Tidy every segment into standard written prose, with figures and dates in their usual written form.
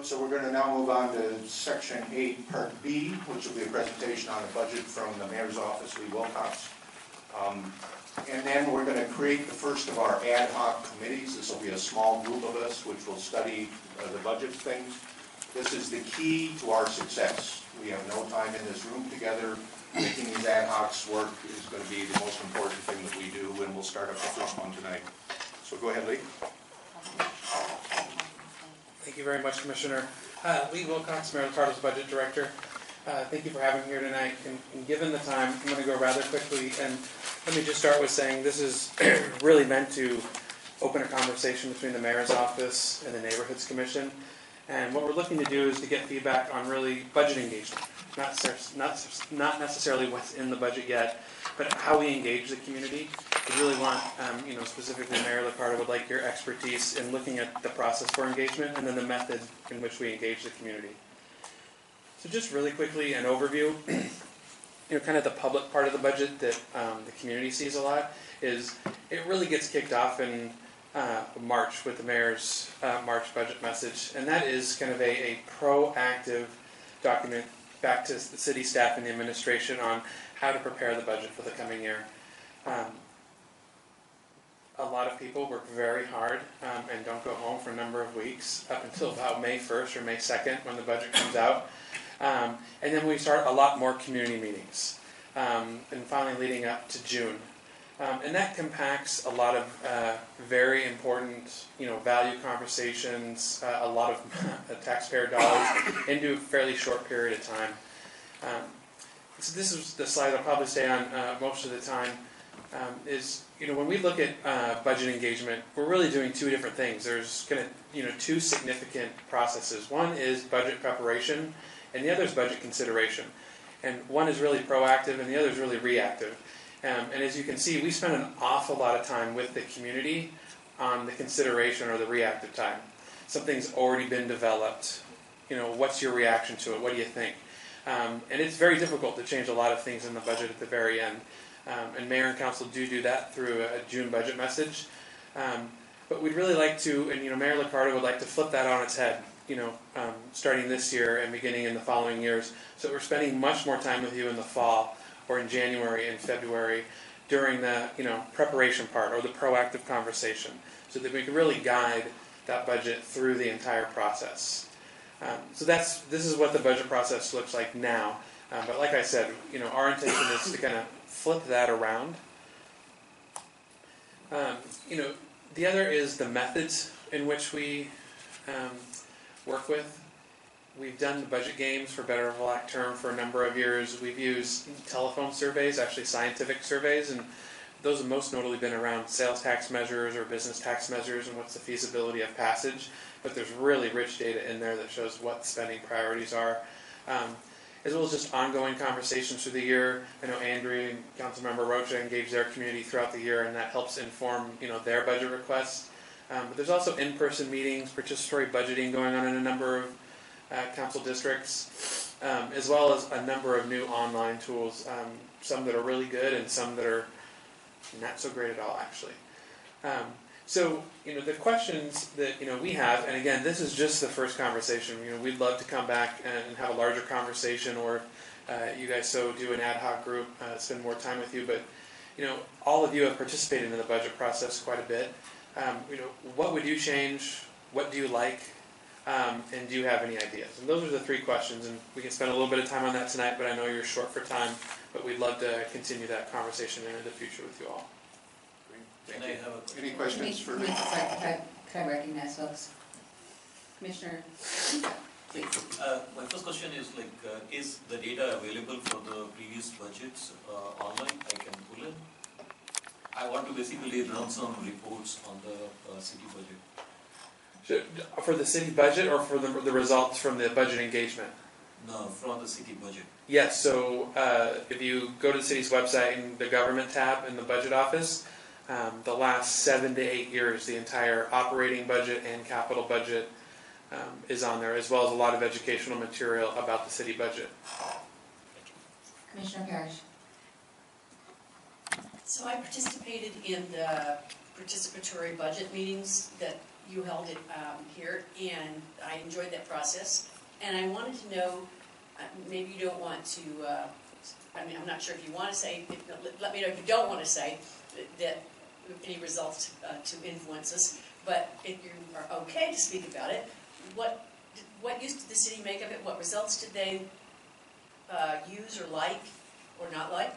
So we're going to now move on to Section 8, Part B, which will be a presentation on the budget from the Mayor's Office, Lee Wilcox. And then we're going to create the first of our ad hoc committees. This will be a small group of us which will study the budget things. This is the key to our success. We have no time in this room together. Making these ad hocs work is going to be the most important thing that we do, and we'll start up the first one tonight. So go ahead, Lee. Thank you very much, Commissioner. Lee Wilcox, Mayor Ricardo's Budget Director. Thank you for having me here tonight. And given the time, I'm going to go rather quickly. And let me just start with saying this is really meant to open a conversation between the Mayor's Office and the Neighborhoods Commission. And what we're looking to do is to get feedback on really budget engagement. Not necessarily what's in the budget yet, but how we engage the community. We really want, specifically Mayor Ricardo would like your expertise in looking at the process for engagement and then the method in which we engage the community. So just really quickly, an overview, kind of the public part of the budget that the community sees a lot is it really gets kicked off in March with the Mayor's March budget message, and that is kind of a proactive document back to the city staff and the administration on how to prepare the budget for the coming year. A lot of people work very hard and don't go home for a number of weeks up until about May 1st or May 2nd when the budget comes out. And then we start a lot more community meetings and finally leading up to June. And that compacts a lot of very important, value conversations, a lot of taxpayer dollars into a fairly short period of time. So this is the slide I'll probably stay on most of the time. When we look at budget engagement, we're really doing two different things. There's two significant processes. One is budget preparation, and the other is budget consideration. And one is really proactive, and the other is really reactive. And as you can see, we spend an awful lot of time with the community on the consideration or the reactive time. Something's already been developed. What's your reaction to it? What do you think? And it's very difficult to change a lot of things in the budget at the very end. And Mayor and Council do that through a June budget message. But we'd really like to, and Mayor Ricardo would like to flip that on its head, starting this year and beginning in the following years. So we're spending much more time with you in the fall or in January and February during the preparation part or the proactive conversation so that we can really guide that budget through the entire process. So this is what the budget process looks like now. But like I said, our intention is to kind of flip that around. The other is the methods in which we work with. We've done the budget games, for better or lack term, for a number of years. We've used telephone surveys, actually scientific surveys, and those have most notably been around sales tax measures or business tax measures and what's the feasibility of passage. But there's really rich data in there that shows what spending priorities are. As well as just ongoing conversations through the year. I know Andrew and Councilmember Rocha engage their community throughout the year, and that helps inform their budget requests. But there's also in-person meetings, participatory budgeting going on in a number of council districts, as well as a number of new online tools, some that are really good and some that are not so great at all, actually. So, the questions that, we have, and again, this is just the first conversation. We'd love to come back and have a larger conversation, or you guys so do an ad hoc group, spend more time with you. But, all of you have participated in the budget process quite a bit. What would you change? What do you like? And do you have any ideas? And those are the three questions, and we can spend a little bit of time on that tonight, but I know you're short for time, but we'd love to continue that conversation into the future with you all. Thank you. Any questions for me? Can I recognize folks? Commissioner? My first question is the data available for the previous budgets online? I can pull it. I want to basically run some reports on the city budget. For the city budget or for the results from the budget engagement? No, from the city budget. Yes, so if you go to the city's website in the government tab in the budget office, the last 7 to 8 years, the entire operating budget and capital budget is on there, as well as a lot of educational material about the city budget. Commissioner Parrish. So I participated in the participatory budget meetings that you held it here, and I enjoyed that process. And I wanted to know, maybe you don't want to, I mean, I'm not sure if you want to say, let me know if you don't want to say that any results to influence us, but if you are okay to speak about it, what use did the city make of it? What results did they use or like or not like?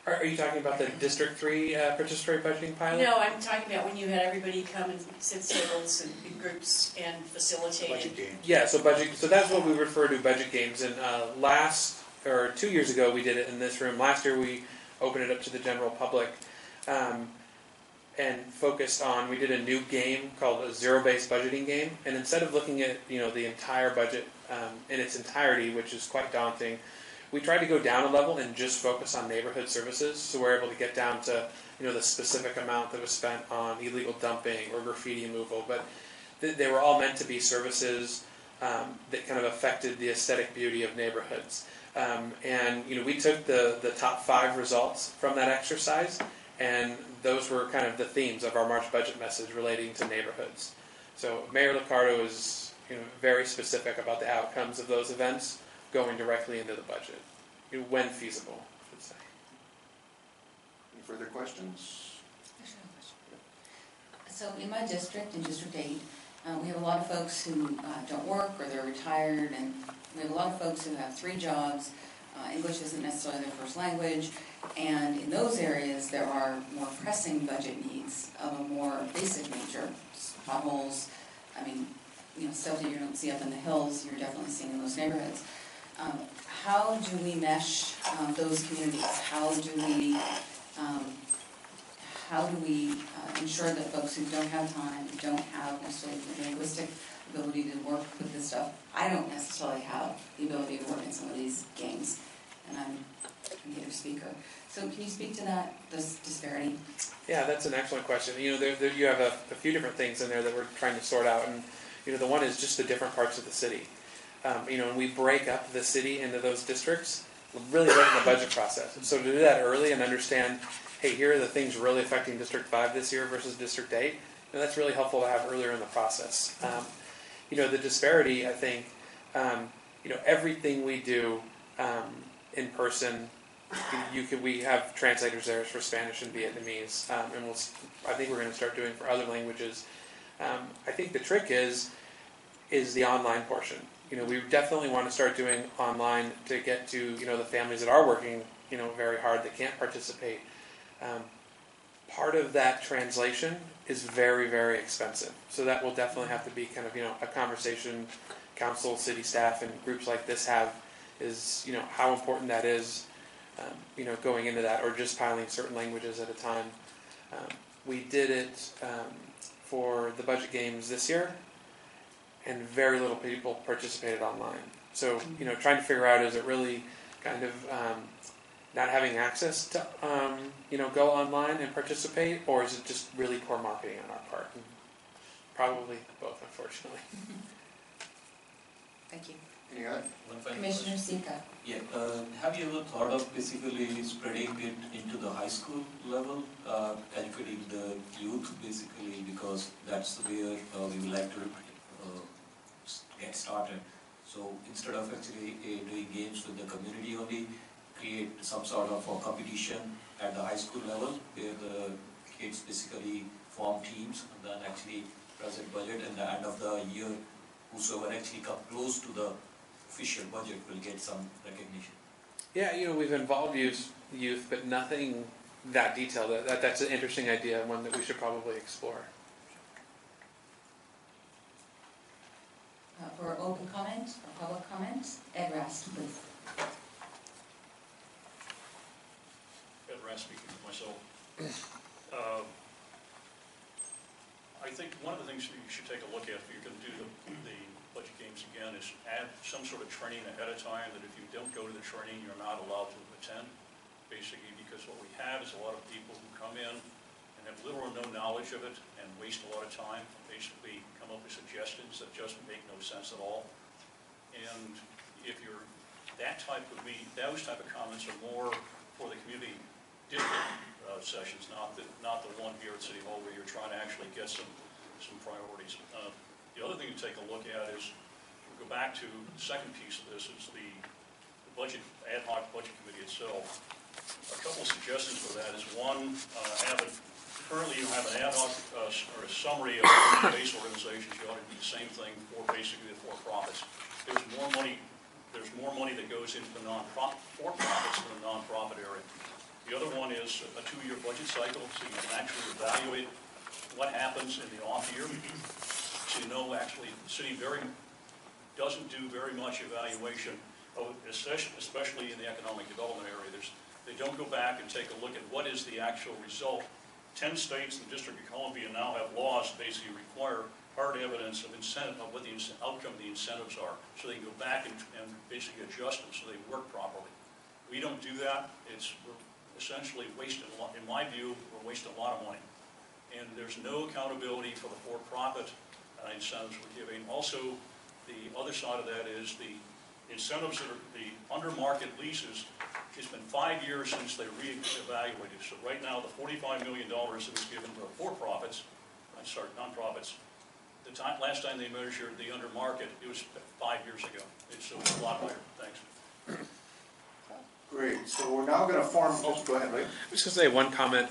Are you talking about the District 3 participatory budgeting pilot? No, I'm talking about when you had everybody come and sit tables and in groups and facilitate. Budget games. Yeah, so budget. So that's what we refer to budget games. And 2 years ago, we did it in this room. Last year, we opened it up to the general public and focused on. We did a new game called a zero-based budgeting game. And instead of looking at the entire budget in its entirety, which is quite daunting, we tried to go down a level and just focus on neighborhood services. So we're able to get down to the specific amount that was spent on illegal dumping or graffiti removal, but they were all meant to be services that kind of affected the aesthetic beauty of neighborhoods. And we took the top 5 results from that exercise, and those were kind of the themes of our March budget message relating to neighborhoods. So Mayor Liccardo is very specific about the outcomes of those events going directly into the budget, when feasible, I should say. Any further questions? So in my district, in District 8, we have a lot of folks who don't work or they're retired, and we have a lot of folks who have 3 jobs. English isn't necessarily their first language, and in those areas there are more pressing budget needs of a more basic nature. Potholes, I mean, stuff that you don't see up in the hills, you're definitely seeing in those neighborhoods. How do we mesh those communities? How do we ensure that folks who don't have time, don't have necessarily the linguistic ability to work with this stuff? I don't necessarily have the ability to work in some of these games, and I'm a native speaker. So can you speak to that, this disparity? Yeah, that's an excellent question. You have a few different things in there that we're trying to sort out, and the one is just the different parts of the city. And we break up the city into those districts really late in the budget process. And so to do that early and understand, hey, here are the things really affecting District 5 this year versus District 8, that's really helpful to have earlier in the process. The disparity, I think, everything we do in person, we have translators there for Spanish and Vietnamese, and I think we're going to start doing for other languages. I think the trick is the online portion. We definitely want to start doing online to get to the families that are working very hard that can't participate. Part of that translation is very, very expensive, so that will definitely have to be kind of a conversation council, city staff, and groups like this have, is how important that is going into that, or just piling certain languages at a time. We did it for the budget games this year, and very little people participated online. So, trying to figure out, is it really kind of not having access to, go online and participate, or is it just really poor marketing on our part? And probably both, unfortunately. Thank you. Any other? One final Commissioner question. Sika. Yeah, have you ever thought of basically spreading it into the high school level, educating the youth basically, because that's where we would like to get started. So instead of actually doing games with the community only, create some sort of a competition at the high school level where the kids basically form teams and then actually present budget, and at the end of the year, whosoever actually come close to the official budget will get some recognition. Yeah, we've involved youth, but nothing that detailed. That's an interesting idea, one that we should probably explore. For open comment or public comment, Ed Rast, please. Ed Rast speaking for myself. I think one of the things that you should take a look at if you're going to do the budget games again is add some sort of training ahead of time, that if you don't go to the training, you're not allowed to attend, basically, because what we have is a lot of people who come in and have little or no knowledge of it and waste a lot of time, basically come up with suggestions that just make no sense at all. And if you're those type of comments are more for the community district sessions, not the one here at City Hall where you're trying to actually get some some priorities. The other thing to take a look at is, we'll go back to the second piece of this, is the budget, ad hoc budget committee itself. A couple of suggestions for that is, one, currently you have an ad hoc or a summary of community-based organizations. You ought to do the same thing for basically the for-profits. There's more money that goes into the for-profits than the nonprofit area. The other one is a 2-year budget cycle, so you can actually evaluate what happens in the off year. So you know, actually, the city doesn't do very much evaluation, especially in the economic development area. They don't go back and take a look at what is the actual result. 10 states and the District of Columbia now have laws that basically require hard evidence of incentive, of what the outcome of the incentives are, so they can go back and basically adjust them so they work properly. We don't do that. We're essentially wasting a lot. In my view, we're wasting a lot of money. And there's no accountability for the for-profit incentives we're giving. Also, the other side of that is the incentives that are the under-market leases. It's been 5 years since they re-evaluated. So right now, the $45 million that was given to nonprofits, last time they measured the under-market, it was 5 years ago. It's a lot higher. Thanks. Great, so we're now going to form, go ahead, Ray. I was just going to say one comment.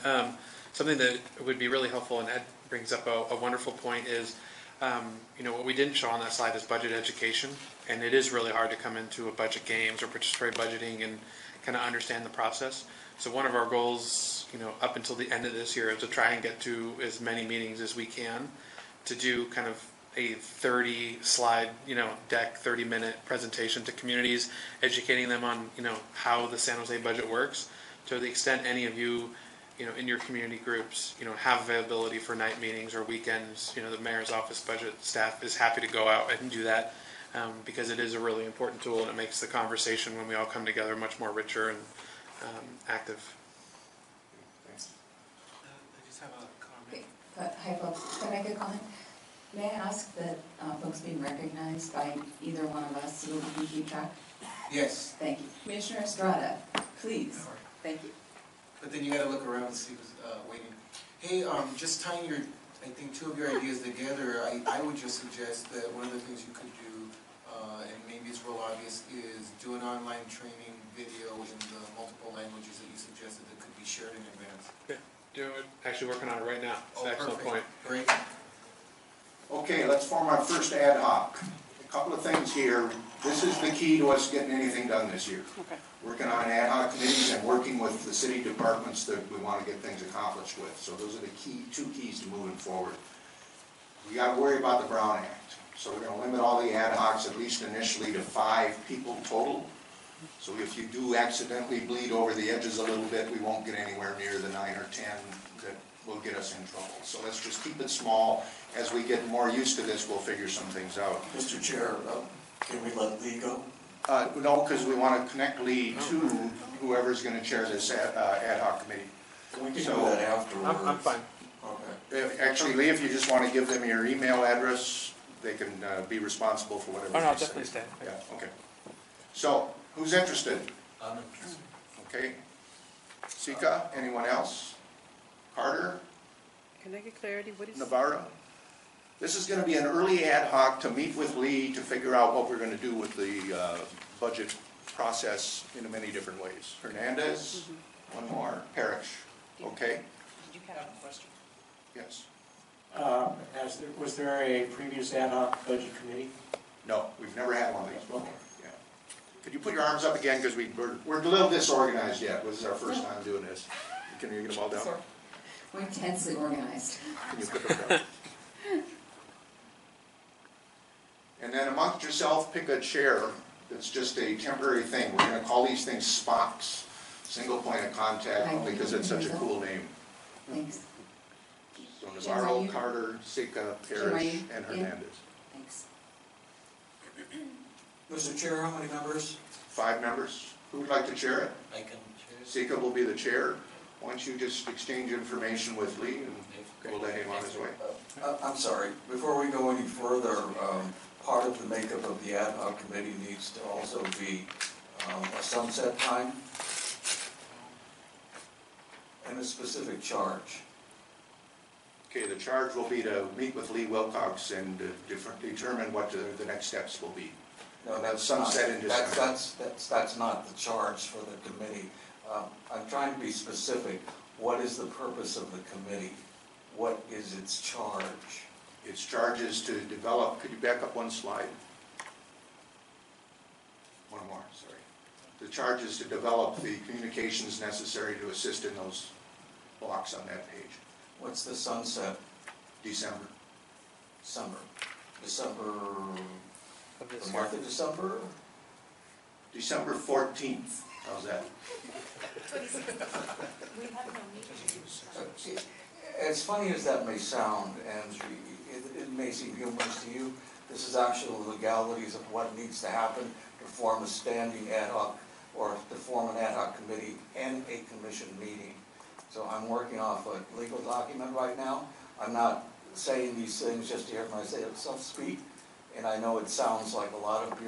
Something that would be really helpful, and Ed brings up a wonderful point, is what we didn't show on that slide is budget education, and it is really hard to come into a budget games or participate budgeting and kind of understand the process. So one of our goals, up until the end of this year, is to try and get to as many meetings as we can to do kind of a 30-slide, deck, 30-minute presentation to communities, educating them on, how the San Jose budget works. To the extent any of you, in your community groups, have availability for night meetings or weekends, the mayor's office budget staff is happy to go out and do that, because it is a really important tool, and it makes the conversation when we all come together much more richer and active. Thanks. I just have a comment. Hi folks, can I make a comment? May I ask that folks be recognized by either one of us so that we can keep track? Yes, Thank you. Commissioner Estrada, please. Thank you. but then you gotta look around and see who's waiting. Hey, just tying I think two of your ideas together, I would just suggest that one of the things you could do, and maybe it's real obvious, is do an online training video in the multiple languages that you suggested that could be shared in advance. Yeah, actually working on it right now. It's an excellent point. Great. Okay, let's form our first ad hoc. A couple of things here. This is the key to us getting anything done this year. Okay. Working on ad hoc committees and working with the city departments that we want to get things accomplished with. So those are the two keys to moving forward. We got to worry about the Brown Act. So we're going to limit all the ad hocs, at least initially, to 5 people total. So if you do accidentally bleed over the edges a little bit, we won't get anywhere near the 9 or 10 that will get us in trouble. So let's just keep it small. As we get more used to this, we'll figure some things out. Mr. Chair, can we let Lee go? No, because we want to connect Lee to whoever's going to chair this ad hoc committee. We can So- do that afterwards. I'm fine. Okay. Actually, Lee, if you just want to give them your email address, they can be responsible for whatever. Oh, no, I'll they say. definitely stay. Yeah, okay. So, who's interested? I'm Okay. Sika, anyone else? Carter, Can I get clarity? What is? Navarro? This is going to be an early ad hoc to meet with Lee to figure out what we're going to do with the budget process in many different ways. Hernandez, one more, Parrish, okay? Did you have a question? Yes. Was there a previous ad hoc budget committee? No, we've never had one of these. Okay. Yeah. Could you put your arms up again, because we're a little disorganized yet. This is our first time doing this. Can you get them all down? Sorry. We're intensely organized. Can you put them down? And then amongst yourself, pick a chair that's just a temporary thing. We're going to call these things SPOCs, single point of contact, only because it's such a cool name. Thanks. So Jim, are Navarro, you- Carter, Sika, Jim, are Parrish, you and in? Hernandez. Thanks. Mr. Chair, how many members? 5 members. Who would like to chair it? I can share. Sika will be the chair. Why don't you just exchange information with Lee, and we'll let him on his way. I'm sorry, before we go any further, part of the makeup of the ad hoc committee needs to also be a sunset time and a specific charge. Okay, the charge will be to meet with Lee Wilcox and determine what the next steps will be. No, that's Sunset not, in December. that's not the charge for the committee. I'm trying to be specific. What is the purpose of the committee? What is its charge? Its charge is to develop, could you back up one slide? One more, sorry. The charge is to develop the communications necessary to assist in those blocks on that page. What's the sunset? December. December. Of this The year. month of December? December 14th, how's that? As funny as that may sound, and it may seem humorous to you, this is actually the legalities of what needs to happen to form a standing ad hoc, or to form an ad hoc committee and a commission meeting. So I'm working off a legal document right now. I'm not saying these things just to hear myself speak, and I know it sounds like a lot of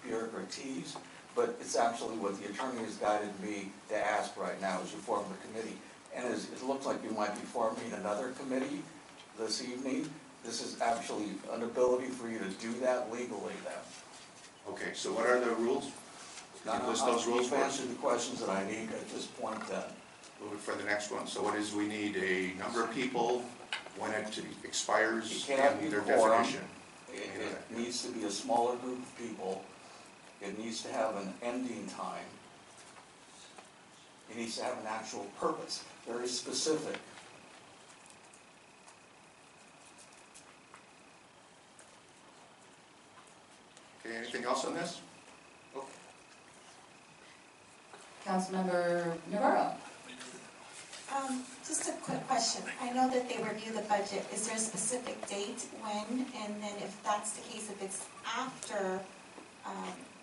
bureaucraties, but it's actually what the attorney has guided me to ask right now as you form the committee. And as it looks like you might be forming another committee this evening, this is actually an ability for you to do that legally then. Okay, so what are the rules? Can you list those rules You've for us? answered the questions that I need at this point then. Move it for the next one. So what is, we need a number of people, when it expires, It can't be and their quorum. definition. It needs to be a smaller group of people. It needs to have an ending time. It needs to have an actual purpose, very specific. Okay, anything else on this? Councilmember Navarro. Just a quick question. I know that they review the budget. Is there a specific date when? And then if that's the case, if it's after,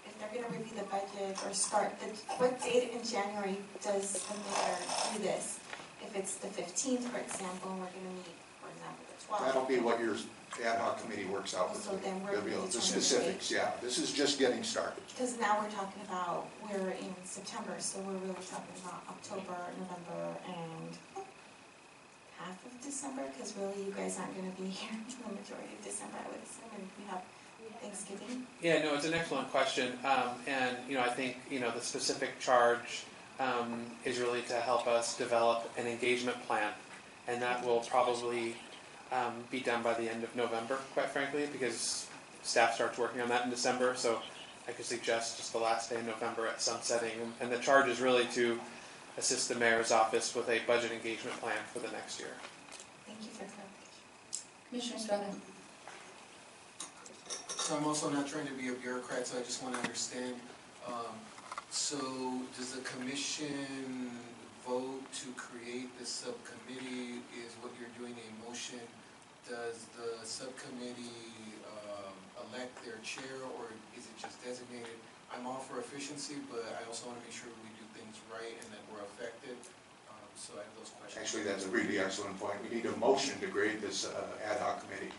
if they're gonna review the budget or start, what date in January does the mayor do this? If it's the 15th, for example, and we're gonna meet, for example, the 12th. That'll be what your ad hoc committee works out with. So then we're There'll be gonna the determine the specifics, yeah. This is just getting started. Because now we're talking about, we're in September, so we're really talking about October, November, and half of December, because really you guys aren't gonna be here for the majority of December, I would assume, and we have Thanksgiving. Yeah, no, it's an excellent question, and, I think, the specific charge is really to help us develop an engagement plan, and that will probably be done by the end of November, quite frankly, because staff starts working on that in December, so I could suggest just the last day in November at sunsetting, and the charge is really to assist the mayor's office with a budget engagement plan for the next year. Thank you for clarification. Commissioner Estrada. So I'm also not trying to be a bureaucrat, so I just want to understand. So does the commission vote to create this subcommittee? Is what you're doing a motion? Does the subcommittee elect their chair, or is it just designated? I'm all for efficiency, but I also want to make sure we do things right and that we're effective. So I have those questions. Actually, that's a really excellent point. We need a motion to create this ad hoc committee.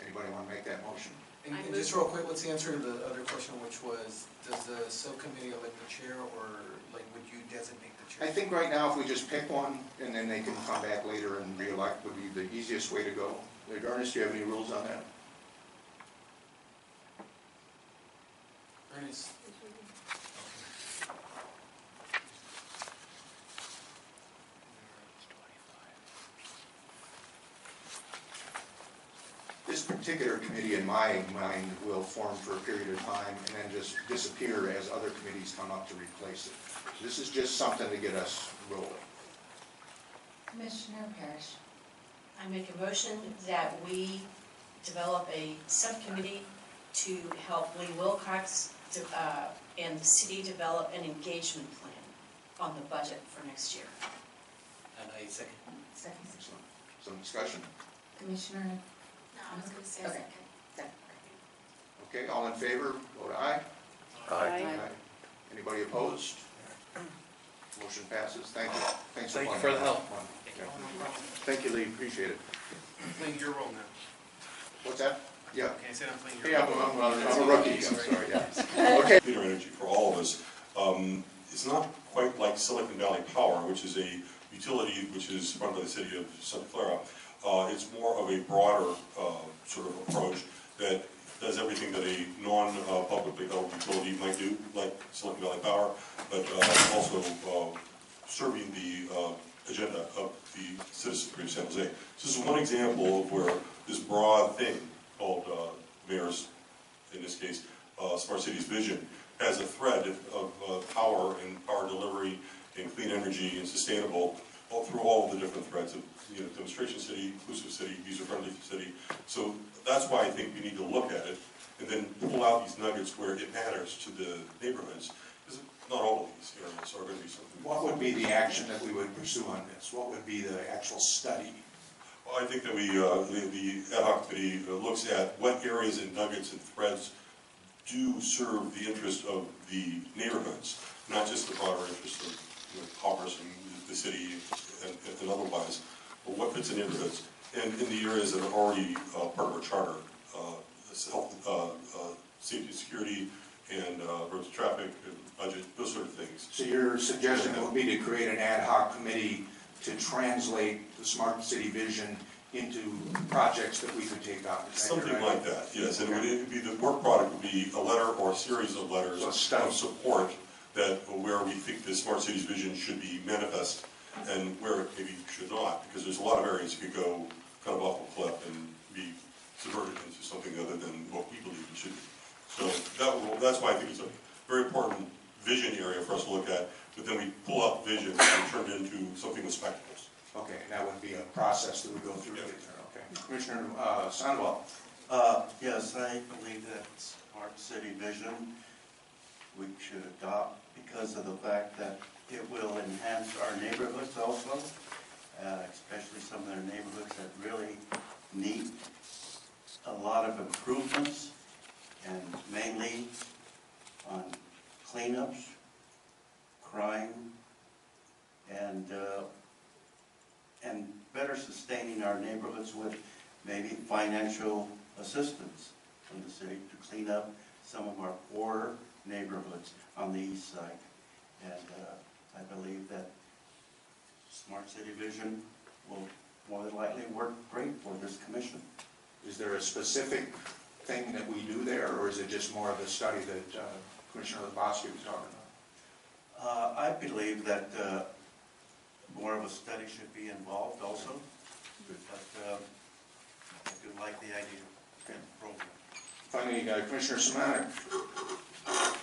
Anybody want to make that motion? And just real quick, let's answer the other question, which was, does the subcommittee elect the chair, or like would you designate the chair? I think right now, if we just pick one, and then they can come back later and re-elect, would be the easiest way to go. Ernest, do you have any rules on that? Ernest? This particular committee, in my mind, will form for a period of time and then just disappear as other committees come up to replace it. This is just something to get us rolling. Commissioner Parrish. I make a motion that we develop a subcommittee to help Lee Wilcox and the city develop an engagement plan on the budget for next year. And I second. Second. Excellent. Some discussion? Commissioner. No, I was gonna say Okay. second. Okay, all in favor, vote aye. Aye. Anybody opposed? Motion passes. Thank you. Thanks Thank you pointing for the that help. out. Thank you, Lee, appreciate it. Playing your role now. What's that? Yeah. Okay, I said I'm playing your Hey, role. I'm a rookie, I'm sorry, yeah. Okay. Cleaner energy for all of us. It's not quite like Silicon Valley Power, which is a utility which is run by the city of Santa Clara. It's more of a broader sort of approach that does everything that a non-publicly held utility might do, like Silicon Valley Power, but also serving the agenda of the citizens of San Jose. So this is one example of where this broad thing called mayor's, in this case, Smart Cities Vision, has a thread of power and power delivery and clean energy and sustainable all through all of the different threads of demonstration city, inclusive city, user-friendly city. So that's why I think we need to look at it and then pull out these nuggets where it matters to the neighborhoods. Because not all of these areas are going to be something. What would be the action that we would pursue on this? What would be the actual study? Well, I think that the ad hoc committee looks at what areas and nuggets and threads do serve the interest of the neighborhoods, not just the broader interest of commerce and the city and otherwise, but what fits in neighborhoods. And in the areas that are already part of our charter, health, safety and security, and roads and traffic, budget, those sort of things. So your suggestion would be to create an ad hoc committee to translate the smart city vision into projects that we could take on? Something like that, yes. And it would be, the work product would be a letter or a series of letters of support that where we think the smart cities vision should be manifest and where it maybe should not, because there's a lot of areas you could go kind of off a cliff and be subverted into something other than what we believe it should be. So that's why I think it's a very important vision area for us to look at, but then we pull out vision and turn it into something with spectacles. Okay, that would be a process that would go through to get there, okay. Commissioner Sandoval. Yes, I believe that smart city vision we should adopt because of the fact that it will enhance our neighborhoods also, especially some of their neighborhoods that really need a lot of improvements, and mainly on cleanups, crime, and better sustaining our neighborhoods with maybe financial assistance from the city to clean up some of our poorer neighborhoods on the east side. And I believe that Smart City Vision will more than likely work great for this commission. Is there a specific thing that we do there, or is it just more of a study that Commissioner Lebowski was talking about? I believe that more of a study should be involved also, but I do like the idea of the program. Finally, Commissioner Simonek.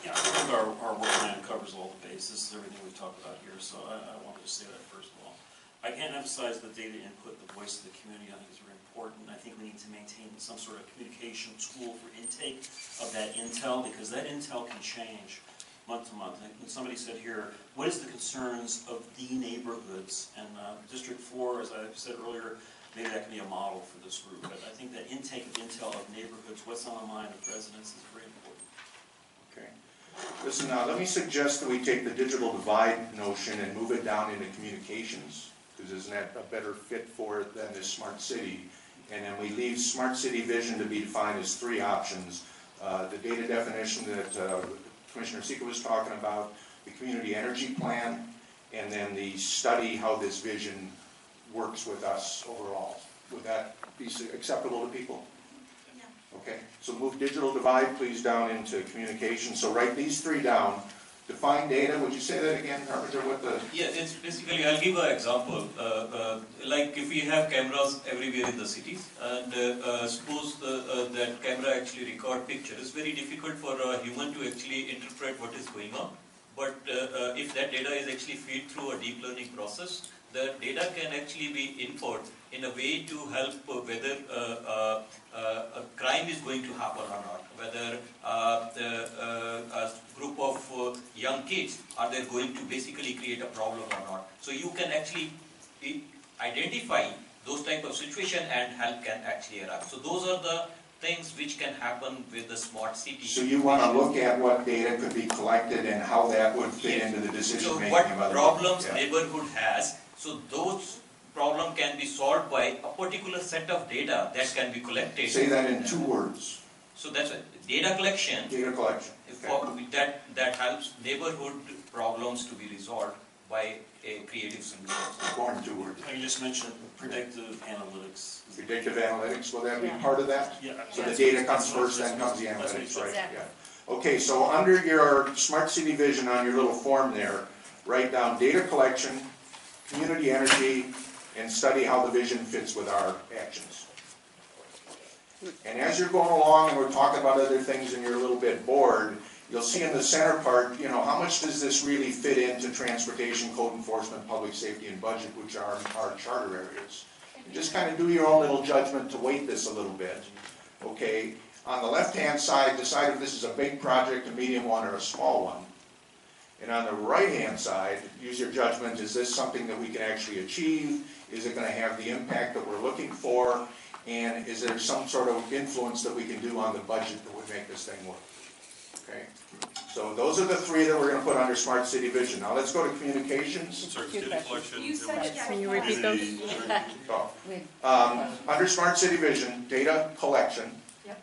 Yeah, I think our work plan covers all the bases, everything we talked about here, so I wanted to say that first of all. I can't emphasize the data input, the voice of the community, I think is very important. I think we need to maintain some sort of communication tool for intake of that intel, because that intel can change month to month. And somebody said here, what is the concerns of the neighborhoods? And District 4, as I said earlier, maybe that can be a model for this group. But I think that intake of intel of neighborhoods, what's on the mind of residents is very important. Okay. Listen, now let me suggest that we take the digital divide notion and move it down into communications, because isn't that a better fit for it than this smart city? And then we leave smart city vision to be defined as three options. The data definition that Commissioner Sika was talking about, the community energy plan, and then the study how this vision works with us overall. Would that be acceptable to people? Okay, so move digital divide, please, down into communication. So write these three down. Define data. Would you say that again, Carpenter? What the? Yeah, it's basically, I'll give an example. Like if we have cameras everywhere in the cities, and suppose that camera actually record picture, it's very difficult for a human to actually interpret what is going on. But if that data is actually fed through a deep learning process, the data can actually be input in a way to help whether a crime is going to happen or not, whether a group of young kids, are they going to basically create a problem or not. So you can actually identify those type of situation and help can actually arrive. So those are the things which can happen with the smart city. So you want to look at what data could be collected and how that would fit into the decision making. So what problems neighborhood has, so those problem can be solved by a particular set of data that can be collected. Say that in 2 words. So that's it. Data collection. Data collection. Okay. That helps neighborhood problems to be resolved by a creative solution. Born two words. You just mentioned predictive analytics. Predictive analytics, will that be Yeah. part of that? Yeah. So the data comes first, then comes the That's what analytics, he right? said. Yeah. Okay, so under your smart city vision on your little form there, write down data collection, community energy, and study how the vision fits with our actions. And as you're going along and we're talking about other things and you're a little bit bored, you'll see in the center part, how much does this really fit into transportation, code enforcement, public safety, and budget, which are our charter areas. And just kind of do your own little judgment to weight this a little bit. Okay, on the left-hand side, decide if this is a big project, a medium one, or a small one. And on the right-hand side, use your judgment, is this something that we can actually achieve? Is it going to have the impact that we're looking for? And is there some sort of influence that we can do on the budget that would make this thing work? Okay, so those are the three that we're going to put under Smart City Vision. Now let's go to communications. Sorry, data collection. You said can you repeat those? Oh. Under Smart City Vision, data collection, Yep.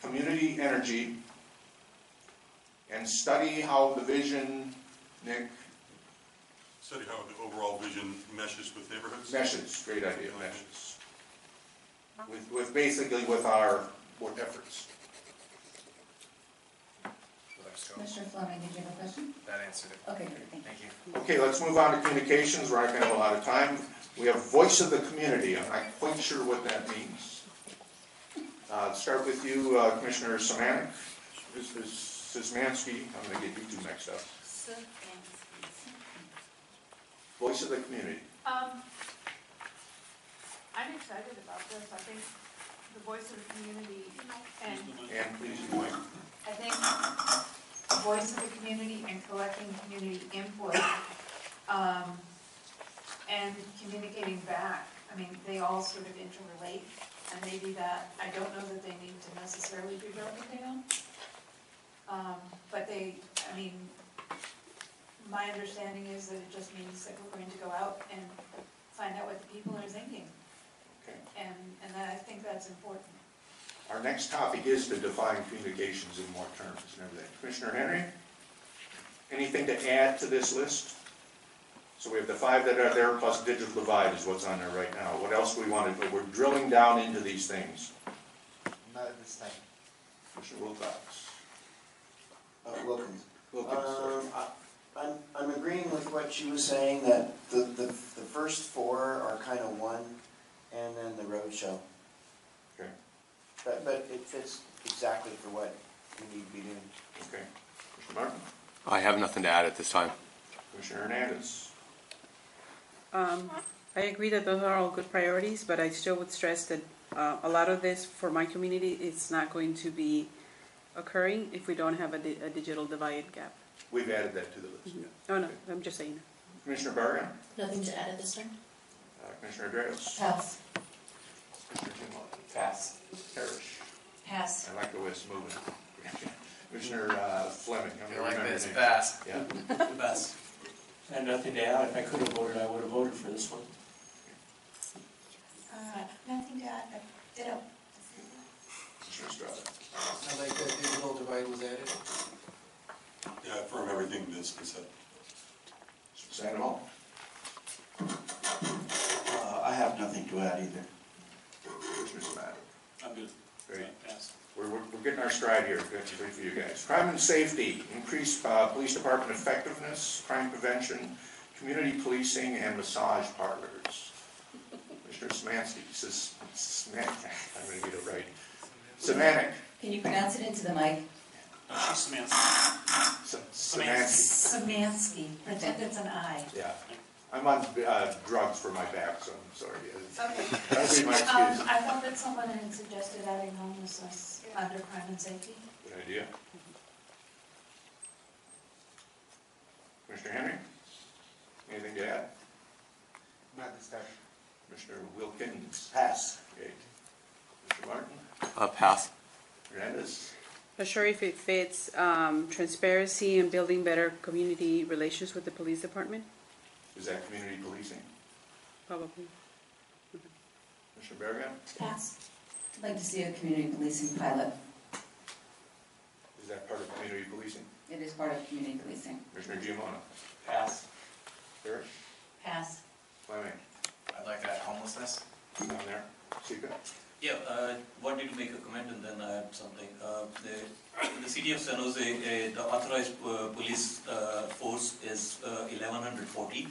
community energy, and study how the vision, Nick, Study how the overall vision meshes with neighborhoods. meshes, great idea, meshes. With basically with our work efforts. Commissioner Fleming, did you have a question? That answered it. Okay, great, thank you. Thank you. Okay, let's move on to communications. We're not going to have a lot of time. We have voice of the community. I'm not quite sure what that means. Start with you, Commissioner Szymanczyk. Szymanski. I'm going to get you two mixed up. Voice of the community. I'm excited about this. I think the voice of the community and And please, Mike. I think the voice of the community and collecting community input, and communicating back, I mean, they all sort of interrelate, and maybe that, I don't know that they need to necessarily be broken down. But they, I mean, my understanding is that it just means that we're going to go out and find out what the people are thinking. Okay. And I think that's important. Our next topic is to define communications in more terms and everything. Commissioner Henry, anything to add to this list? So we have the 5 that are there plus digital divide is what's on there right now. What else do we want to do? We're drilling down into these things. Not at this time. Commissioner Wilcox. Wilkins. Wilkins. I'm agreeing with what she was saying, that the first 4 are kind of one, and then the road show. Okay. But it fits exactly for what we need to be doing. Okay. Commissioner Martin? I have nothing to add at this time. Commissioner Hernandez? I agree that those are all good priorities, but I still would stress that a lot of this for my community is not going to be occurring if we don't have a digital divide gap. We've added that to the list. Mm-hmm. Oh no, I'm just saying. Commissioner Barron? Nothing to add at this time? Commissioner Dreos? Pass. Commissioner Jim Pass. Parrish? Pass. I like the way it's moving. Commissioner Fleming? I'm You gonna like remember this? your name. Pass. Yeah. Pass. I have nothing to add. If I could have voted, I would have voted for this one. Nothing to add, ditto. Commissioner Estrada? I like that digital divide was added. Yeah, I affirm everything that's been said. Sandoval? I have nothing to add either. Commissioner Szymanczyk? I'm good. Great. Pass. We're getting our stride here. Good for you guys. Crime and safety, increase police department effectiveness, crime prevention, community policing, and massage parlors. Commissioner Szymanski, I'm going to get it right. Semantic. Can you pronounce it into the mic? She's Samantha. Szymanski. Szymanski, pretend it's an I. Yeah. I'm on drugs for my back, so I'm sorry. Okay. That would be my excuse. I thought that someone had suggested adding homelessness under crime and safety. Good idea. Commissioner Henry? Anything to add? Not this time. Commissioner Wilkins? Pass. Okay. Commissioner Martin? Pass. Hernandez? Not sure if it fits transparency and building better community relations with the police department. Is that community policing? Probably. Commissioner Berrigan? Pass. I'd like to see a community policing pilot. Is that part of community policing? It is part of community policing. Commissioner Giammona? Pass. Eric? Pass. Fleming? I'd like to add homelessness. Down there? Sika? Yeah, wanted to make a comment and then add something. In the city of San Jose, the authorized police force is 1140.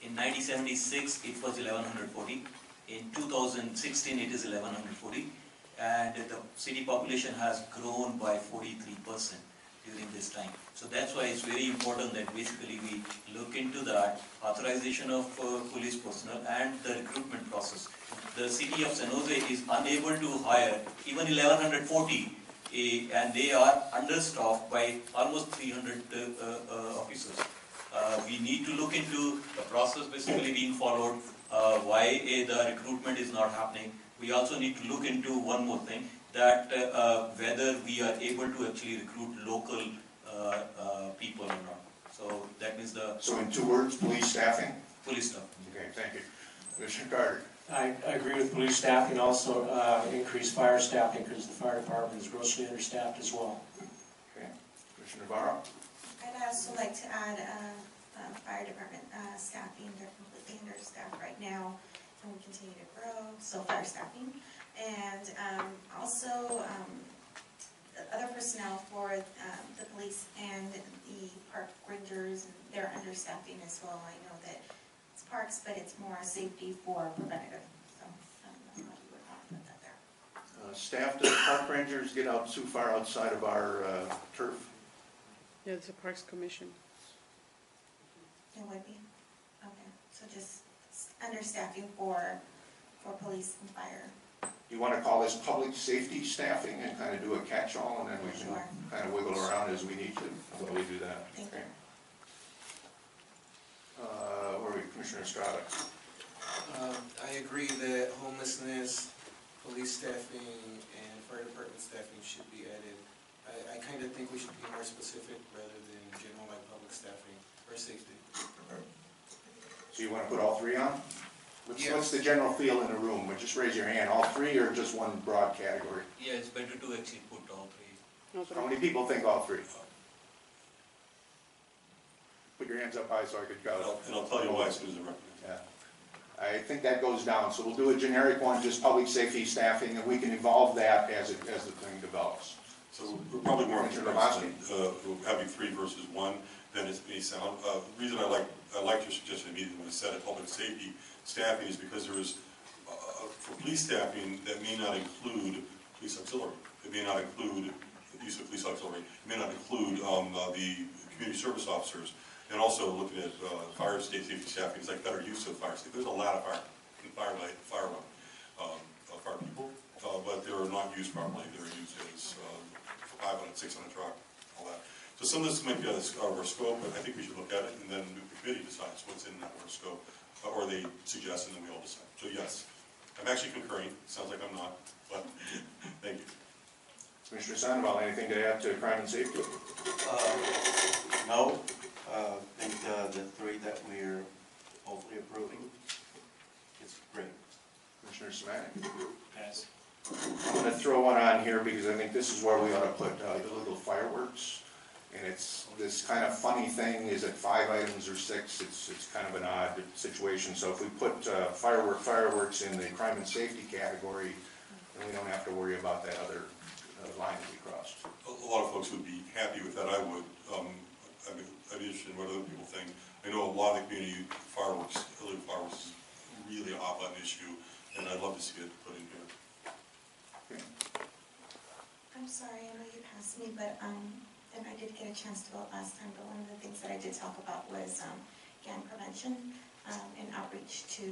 In 1976, it was 1140. In 2016, it is 1140. And the city population has grown by 43% during this time. So that's why it's very important that basically we look into that authorization of police personnel and the recruitment process. The city of San Jose is unable to hire even 1140 and they are understaffed by almost 300 officers. We need to look into the process basically being followed, why the recruitment is not happening. We also need to look into one more thing, that whether we are able to actually recruit local people or not. So that means the So in 2 words, police staffing? police staff. Okay, thank you. Commissioner Carter? I agree with police staffing, also increase fire staffing, because the fire department is grossly understaffed as well. Okay. Commissioner Navarro? I'd also like to add fire department staffing. They're completely understaffed right now, and we continue to grow, so fire staffing. And also other personnel for the police and the park rangers, they're understaffing as well. I know that it's parks, but it's more safety for preventative. So I don't know how you would want to put that there. Staff, does park rangers get out too far outside of our turf? Yeah, it's a Parks Commission. It would be? Okay, so just understaffing for police and fire. You want to call this public safety staffing and kind of do a catch-all, and then we can Sure. kind of wiggle around as we need to, while we do that. Thank you. Okay. Where are we, Commissioner Estrada? I agree that homelessness, police staffing, and fire department staffing should be added. I kind of think we should be more specific rather than general like public staffing or safety. So you want to put all 3 on? Yes. What's the general feel in the room? Would just raise your hand, all 3 or just one broad category? Yeah, it's better to actually put all 3. How many people think all 3? Put your hands up high so I could count. And I'll tell you why, Susan. Yeah. I think that goes down, so we'll do a generic one, just public safety staffing, and we can evolve that as the thing develops. So we're probably more Commissioner interested in having 3 versus 1 than it may sound. The reason I like your suggestion immediately when I said it, public safety staffing, is because there is, for police staffing, that may not include police auxiliary. It may not include the use of police auxiliary. It may not include the community service officers. And also looking at fire safety staffing is like better use of fire safety. There's a lot of fire people, but they're not used properly. They're used as 5 on a 6 on a truck, all that. So some of this might be out of our scope, but I think we should look at it, and then the committee decides what's in that scope, or they suggest, and then we all decide. So yes, I'm actually concurring. Sounds like I'm not, but thank you. Commissioner Sandoval, anything to add to crime and safety? No, I think the 3 that we're hopefully approving is great. Commissioner Semanik? Pass. I'm going to throw one on here because I think this is where we ought to put illegal fireworks. And it's this kind of funny thing, is it 5 items or 6? It's kind of an odd situation. So if we put fireworks in the crime and safety category, then we don't have to worry about that other line that we crossed. A lot of folks would be happy with that. I would. I'd be interested in what other people think. I know a lot of the community illegal fireworks is really a hot button issue, and I'd love to see it put in here. Okay. I'm sorry, I know you passed me, but and I did get a chance to vote last time, but one of the things that I did talk about was gang prevention and outreach to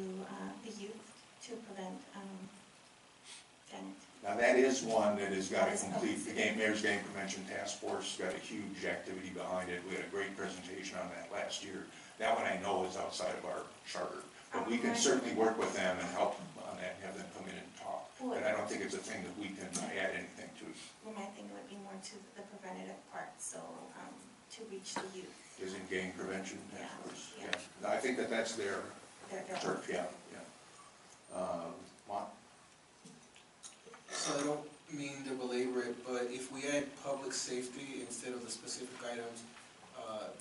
the youth to prevent gang. Now that is one that has got a complete, the Mayor's Gang Prevention Task Force got a huge activity behind it. We had a great presentation on that last year. That one I know is outside of our charter, but we can certainly work with them and help on that and have them come in and talk. But I don't think it's a thing that we can add anything to. Well, my thing would be more to the preventative part, so to reach the youth. Is in gang prevention task Yeah, force. yeah. Yeah. I think that's their turf, yeah. Juan? So I don't mean to belabor it, but if we add public safety instead of the specific items,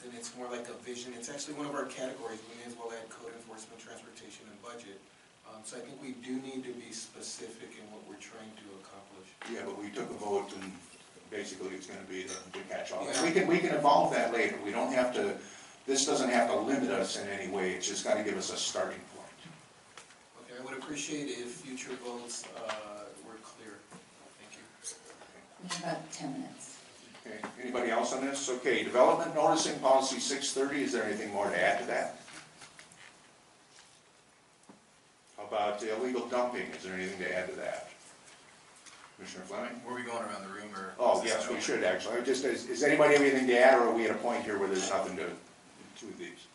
then it's more like a vision. It's actually one of our categories. We may as well add code enforcement, transportation, and budget. So I think we do need to be specific in what we're trying to accomplish. Yeah, but we took a vote and basically it's gonna be the catch-all. Yeah. We can evolve that later. We don't have to, this doesn't have to limit us in any way. It's just gotta give us a starting point. Okay, I would appreciate it if future votes were clear. Thank you. We have about 10 minutes. Okay, anybody else on this? Okay, development noticing policy 630, is there anything more to add to that? How about illegal dumping, is there anything to add to that? Commissioner Fleming? Were we going around the room or? Oh, yes, we should actually. Just, is anybody have anything to add, or are we at a point here where there's nothing to these?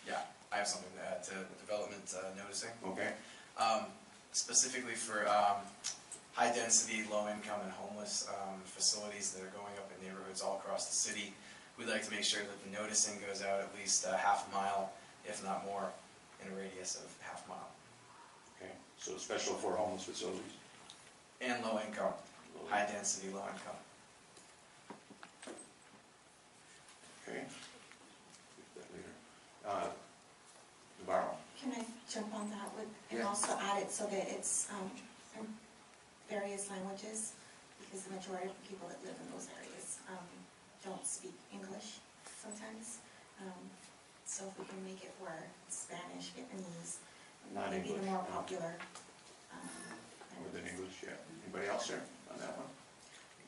Yeah, I have something to add to development noticing. Okay, Specifically for high density, low income and homeless facilities that are going up in neighborhoods all across the city. We'd like to make sure that the noticing goes out at least half a mile, if not more, in a radius of half a mile. okay, so special for homeless facilities. And low income, high density, low income. Okay. Get that later. Navarro? Can I jump on that with, and Yeah. also add it so that it's in various languages? Because the majority of people that live in those areas don't speak English sometimes. So if we can make it where Spanish, Vietnamese, Not maybe the English, more no. popular. Within English, yeah. Anybody else there on that one?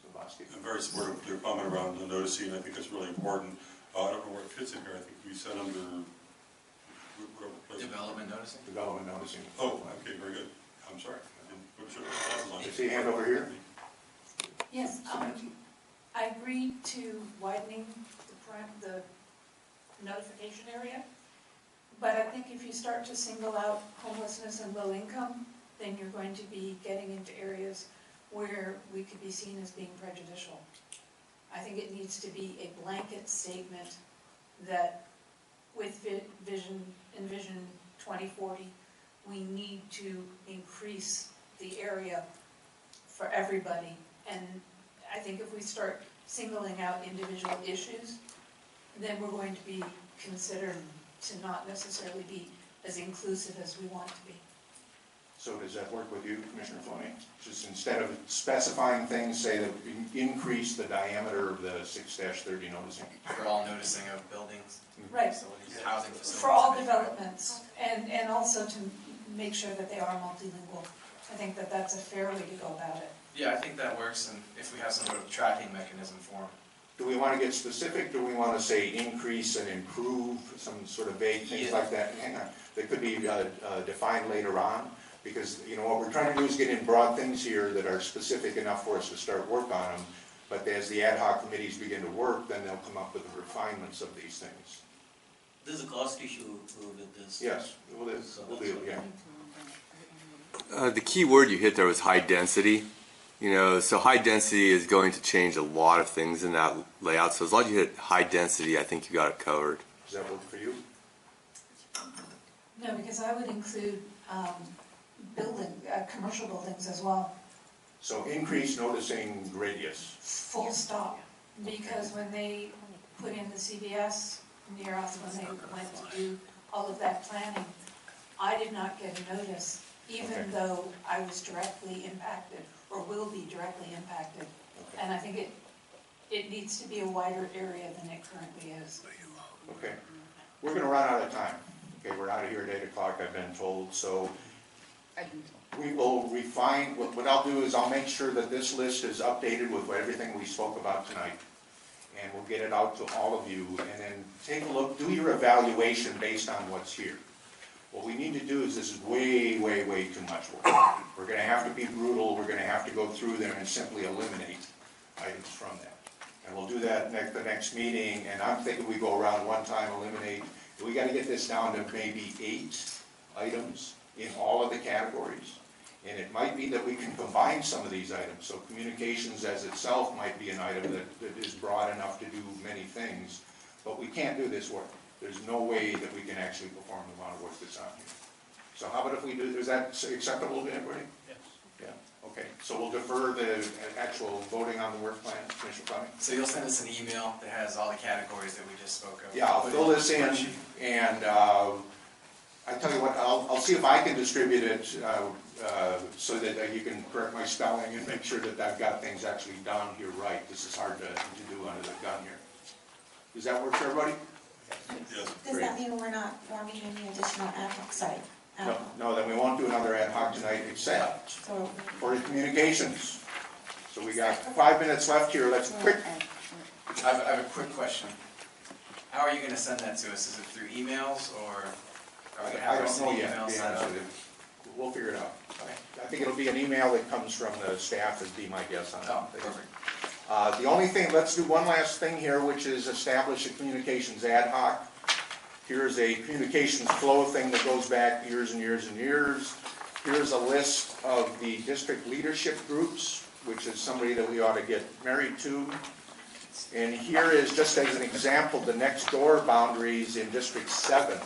Zabosky? I'm very supportive of your comment around the noticing. I think it's really important. I don't know where it fits in here. I think we said under whatever place. Development noticing? Development noticing. Oh, okay, very good. I'm sorry. I didn't put your glasses on. You see a hand over here? Yes, I agreed to widening the notification area, but I think if you start to single out homelessness and low income, then you're going to be getting into areas where we could be seen as being prejudicial. I think it needs to be a blanket statement that with Vision 2040, we need to increase the area for everybody. And I think if we start singling out individual issues, then we're going to be considered to not necessarily be as inclusive as we want to be. So does that work with you, Commissioner Fleming? Just instead of specifying things, say that we increase the diameter of the 6-30 noticing? For all noticing of buildings, Right. facilities, housing facilities. For all developments, and also to make sure that they are multilingual. I think that that's a fair way to go about it. Yeah, I think that works, and if we have some sort of tracking mechanism for them. Do we want to get specific? Do we want to say increase and improve, some sort of vague things like that? Hang on, that could be defined later on. Because, you know, what we're trying to do is get in broad things here that are specific enough for us to start work on them. But as the ad hoc committees begin to work, then they'll come up with the refinements of these things. There's a cost issue with this. Yes, we'll do, yeah. The key word you hit there was high density. You know, so high density is going to change a lot of things in that layout. So as long as you hit high density, I think you got it covered. Does that work for you? No, because I would include commercial buildings as well. So increase noticing radius. Full stop. Because when they put in the CVS near us, when they went to do all of that planning, I did not get a notice, even though I was directly impacted, or will be directly impacted. And I think it needs to be a wider area than it currently is. Okay. We're going to run out of time. Okay, we're out of here at 8 o'clock, I've been told. So we will refine, what I'll do is I'll make sure that this list is updated with everything we spoke about tonight. And we'll get it out to all of you, and then take a look, do your evaluation based on what's here. What we need to do is, this is way, way, way too much work. We're going to have to be brutal, we're going to have to go through them and simply eliminate items from that. And we'll do that the next meeting, and I'm thinking we go around one time, eliminate. We got to get this down to maybe 8 items in all of the categories. And it might be that we can combine some of these items. So communications as itself might be an item that is broad enough to do many things. But we can't do this work. There's no way that we can actually perform the amount of work that's on here. So how about if we do, is that acceptable to everybody? Yes. Yeah, Okay, so we'll defer the actual voting on the work plan, Commissioner Fleming? So you'll send us an email that has all the categories that we just spoke of? Yeah, I'll fill this in, and I tell you what, I'll see if I can distribute it so that you can correct my spelling and make sure that I've got things actually done here right. This is hard to do under the gun here. Does that work for everybody? Yes. Does that mean we're not forming any additional ad hoc site? No, then we won't do another ad hoc tonight except So, for the communications. So we got 5 minutes left here, let's quick. I have a quick question. How are you gonna send that to us? Is it through emails, or are we gonna have I our don't city know yet, email to be set honest up? with you. We'll figure it out. I think it'll be an email that comes from the staff, would be my guess on Oh, that. perfect. The only thing, let's do one last thing here, which is establish a communications ad hoc. Here's a communications flow thing that goes back years and years and years. Here's a list of the district leadership groups, which is somebody that we ought to get married to. And here is, just as an example, the next door boundaries in District 7.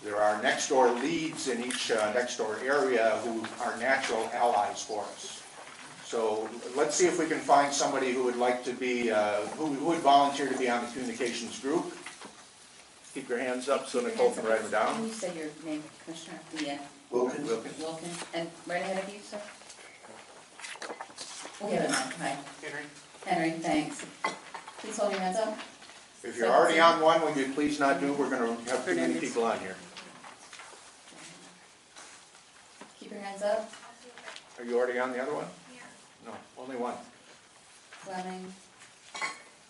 There are next door leads in each next door area who are natural allies for us. So let's see if we can find somebody who would like to be, who would volunteer to be on the communications group. Keep your hands up so Nicole can write them Can down. you say your name, Commissioner? Yeah. Wilkins. Wilkins, and right ahead of you, sir? We'll give it a mic, hi. Henry, thanks. Please hold your hands up. If you're already on one, would you please not do? We're going to have too many people on here. Keep your hands up. Are you already on the other one? No, only one. Fleming.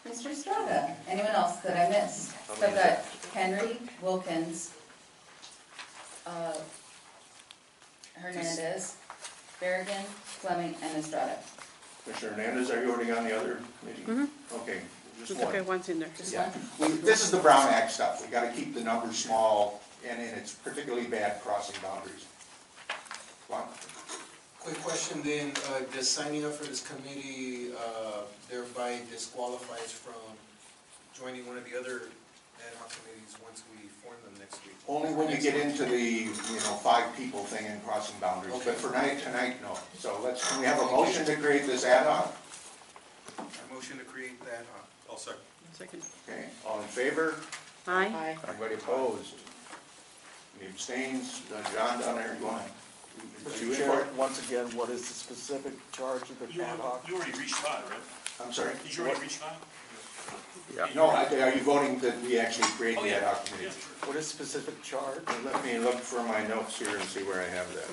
Mr. Estrada. Anyone else that I missed? How So many I've is got Henry, Wilkins, Hernandez, Berrigan, Fleming, and Estrada. Commissioner Hernandez, are you already on the other committee? Okay, just It's one. okay, one's in there. Just Yeah. one? This is the Brown Act stuff. We gotta keep the numbers small, and it's particularly bad crossing boundaries. One? Quick question then, does signing up for this committee thereby disqualifies from joining one of the other ad hoc committees once we form them next week? Only when you get into the, 5 people thing and crossing boundaries, but for tonight, no. So can we have a motion to create this ad hoc? I motion to create the ad hoc. I'll second. Second. Okay, all in favor? Aye. Anybody opposed? Any abstains? John down there, go on. Mr. Chair, once again, what is the specific charge of the ad hoc? You already reached 5, right? I'm sorry? Did you already reach 5? No, are you voting that we actually create the ad hoc committee? What is specific charge? Let me look for my notes here and see where I have that.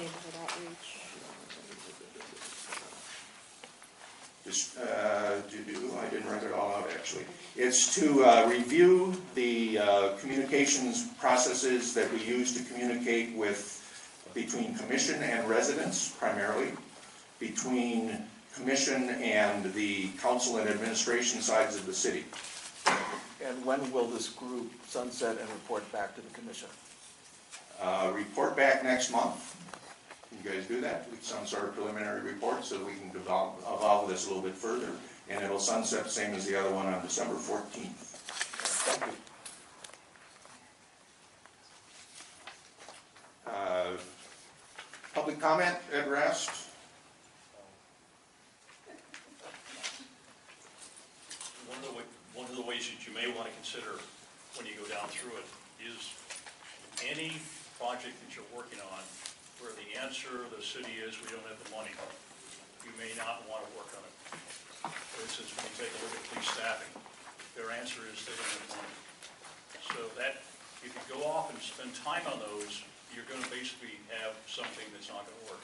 Just, I didn't write it all out, actually. It's to review the communications processes that we use to communicate between commission and residents, primarily, between commission and the council and administration sides of the city. And when will this group sunset and report back to the commission? Report back next month. Can you guys do that? With some sort of preliminary report so we can evolve this a little bit further. And it'll sunset same as the other one on December 14th. Thank you. Public comment at rest? One of the ways that you may want to consider when you go down through it is any project that you're working on where the answer of the city is we don't have the money, you may not want to work on it. For instance, when you take a look at police staffing, their answer is they don't have the money. So that, if you go off and spend time on those, you're going to basically have something that's not going to work.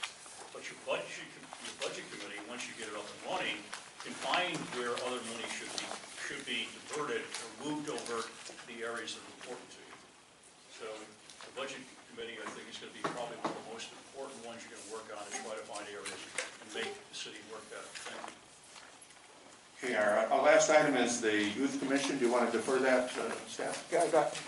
But your budget committee, once you get it up and running, can find where other money should be diverted or moved over to the areas that are important to you. So the budget committee, I think, is going to be probably one of the most important ones you're going to work on to try to find areas and make the city work better. Thank you. Okay, our last item is the youth commission. Do you want to defer that, staff? Yeah,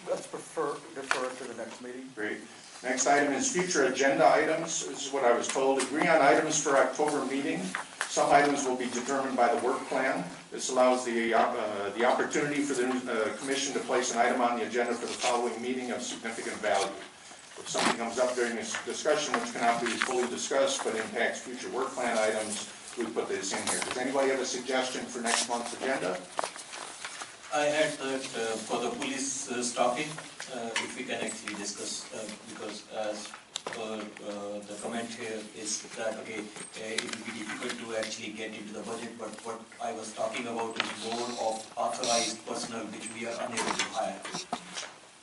let's defer it to the next meeting. Great. Next item is future agenda items. This is what I was told. Agree on items for October meeting. Some items will be determined by the work plan. This allows the opportunity for the commission to place an item on the agenda for the following meeting of significant value. If something comes up during this discussion which cannot be fully discussed but impacts future work plan items, we put this in here. Does anybody have a suggestion for next month's agenda? I had that for the police staffing, if we can actually discuss, because as per the comment here is that, okay, it will be difficult to actually get into the budget, but what I was talking about is more of authorized personnel which we are unable to hire.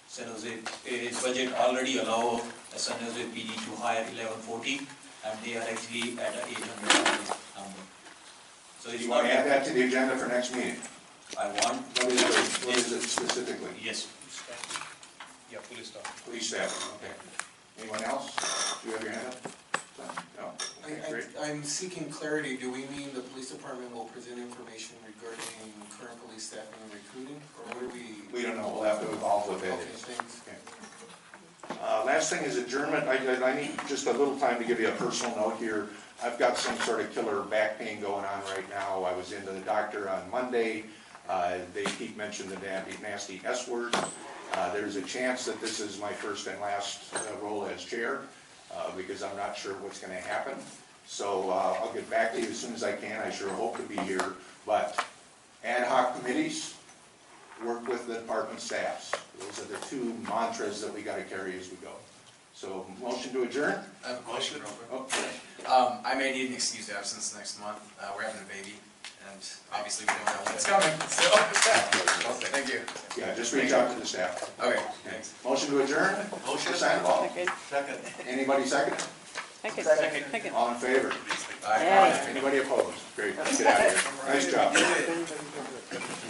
San Jose, its budget already allow San Jose PD to hire 1140, and they are actually at an 800 number. So Do it's you want not to add that to the agenda for next meeting? I want. What is it specifically? Yes. Yeah, police staff. Police staff, okay. Anyone else? Do you have your hand up? No? Okay, great. I'm seeking clarity. Do we mean the police department will present information regarding current police staffing and recruiting, or what are we? We don't know, we'll have to evolve what that Okay, is. thanks. Last thing is adjournment. I need just a little time to give you a personal note here. I've got some sort of killer back pain going on right now. I was into the doctor on Monday. They keep mentioning the nasty S word. There's a chance that this is my first and last role as chair, because I'm not sure what's going to happen. So I'll get back to you as soon as I can. I sure hope to be here. But ad hoc committees, work with the department staffs. Those are the two mantras that we got to carry as we go. So motion to adjourn? I have a question real quick. Okay. I may need an excused absence next month. We're having a baby, and obviously we don't know when it's coming, so, thank you. Yeah, just reach out to the staff. Okay, thanks. Motion to adjourn? Motion to sign ball. Second. Anybody second? Second. All in favor? Aye. Anybody opposed? Great, let's get out of here. Nice job.